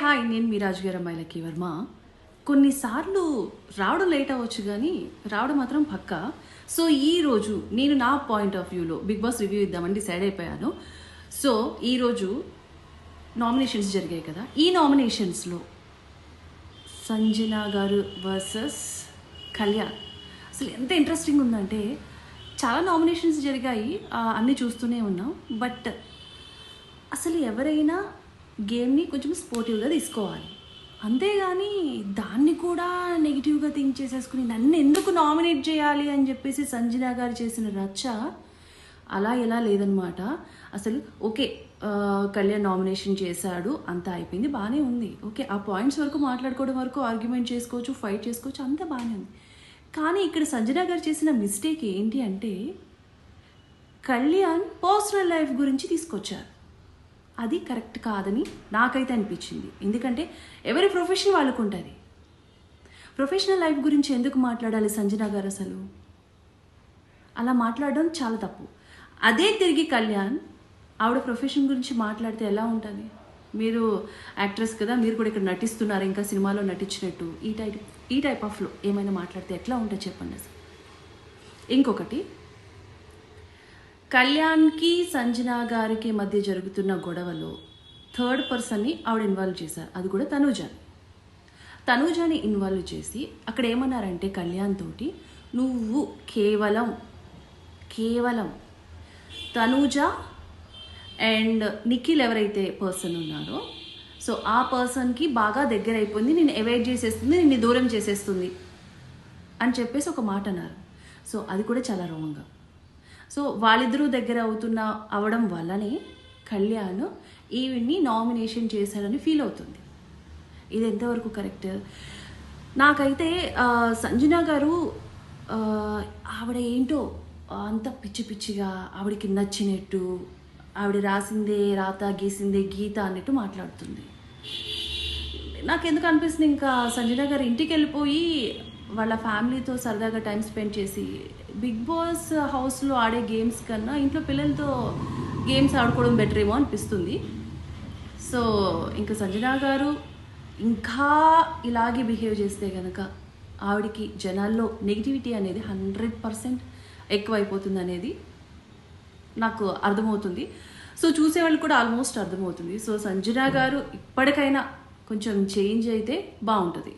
Hi, నేను మీ రాజుగారు అమ్మాయి లక్కీ వర్మ. కొన్నిసార్లు రావడం లేట్ అవ్వచ్చు కానీ రావడం మాత్రం పక్కా. సో ఈరోజు నేను నా పాయింట్ ఆఫ్ వ్యూలో బిగ్ బాస్ రివ్యూ ఇద్దామని డిసైడ్ అయిపోయాను. సో ఈరోజు నామినేషన్స్ జరిగాయి కదా, ఈ నామినేషన్స్లో సంజన గారు వర్సెస్ కళ్యాణ్ అసలు ఎంత ఇంట్రెస్టింగ్ ఉందంటే, చాలా నామినేషన్స్ జరిగాయి, అన్నీ చూస్తూనే ఉన్నాం. బట్ అసలు ఎవరైనా గేమ్ని కొంచెం స్పోర్టివ్గా తీసుకోవాలి, అంతేగాని దాన్ని కూడా నెగిటివ్గా థింక్ చేసేసుకుని నన్ను ఎందుకు నామినేట్ చేయాలి అని చెప్పేసి సంజన గారు చేసిన రచ్చ అలా ఎలా లేదనమాట. అసలు ఓకే, కళ్యాణ్ నామినేషన్ చేశాడు, అంతా అయిపోయింది, బాగానే ఉంది. ఓకే, ఆ పాయింట్స్ వరకు మాట్లాడుకోవడం వరకు ఆర్గ్యుమెంట్ చేసుకోవచ్చు, ఫైట్ చేసుకోవచ్చు, అంతా బాగానే ఉంది. కానీ ఇక్కడ సంజన గారు చేసిన మిస్టేక్ ఏంటి అంటే, కళ్యాణ్ పర్సనల్ లైఫ్ గురించి తీసుకొచ్చారు. అది కరెక్ట్ కాదని నాకైతే అనిపించింది. ఎందుకంటే ఎవరి ప్రొఫెషన్ వాళ్ళకు ఉంటుంది. ప్రొఫెషనల్ లైఫ్ గురించి ఎందుకు మాట్లాడాలి సంజన గారు? అసలు అలా మాట్లాడడం చాలా తప్పు. అదే తిరిగి కళ్యాణ్ ఆవిడ ప్రొఫెషన్ గురించి మాట్లాడితే ఎలా ఉంటుంది? మీరు యాక్ట్రెస్ కదా, మీరు కూడా ఇక్కడ నటిస్తున్నారు, ఇంకా సినిమాలో నటించినట్టు ఈ టైప్ ఆఫ్లో ఏమైనా మాట్లాడితే ఎట్లా ఉంటుంది చెప్పండి అసలు. ఇంకొకటి, కళ్యాణ్కి సంజన గారికి మధ్య జరుగుతున్న గొడవలో థర్డ్ పర్సన్ని ఆవిడ ఇన్వాల్వ్ చేశారు, అది కూడా తనూజాని ఇన్వాల్వ్ చేసి అక్కడ ఏమన్నారంటే కళ్యాణ్ తోటి, నువ్వు కేవలం తనూజ అండ్ నిఖిల్ ఎవరైతే పర్సన్ ఉన్నారో, సో ఆ పర్సన్కి బాగా దగ్గర అయిపోయింది, నేను అవాయిడ్ చేసేస్తుంది, నిన్ను దూరం చేసేస్తుంది అని చెప్పేసి ఒక మాట అన్నారు. సో అది కూడా చాలా రాంగ్. సో వాళ్ళిద్దరూ దగ్గర అవడం వల్లనే కళ్యాణ్ ఈవిడ్ని నామినేషన్ చేశాడని ఫీల్ అవుతుంది. ఇది ఎంతవరకు కరెక్ట్? నాకైతే సంజన గారు ఆవిడ ఏంటో అంత పిచ్చిగా ఆవిడకి నచ్చినట్టు, ఆవిడ రాసిందే రాత, గీసిందే గీత అన్నట్టు మాట్లాడుతుంది. నాకెందుకు అనిపిస్తుంది, ఇంకా సంజన గారు ఇంటికి వెళ్ళిపోయి వాళ్ళ ఫ్యామిలీతో సరదాగా టైం స్పెండ్ చేసి, బిగ్ బాస్ హౌస్లో ఆడే గేమ్స్ కన్నా ఇంట్లో పిల్లలతో గేమ్స్ ఆడుకోవడం బెటర్ ఏమో అనిపిస్తుంది. సో ఇంకా సంజన గారు ఇంకా ఇలాగే బిహేవ్ చేస్తే కనుక ఆవిడకి జనాల్లో నెగిటివిటీ అనేది 100% ఎక్కువైపోతుంది అనేది నాకు అర్థమవుతుంది. సో చూసేవాళ్ళు కూడా ఆల్మోస్ట్ అర్థమవుతుంది. సో సంజన గారు ఇప్పటికైనా కొంచెం చేంజ్ అయితే బాగుంటుంది.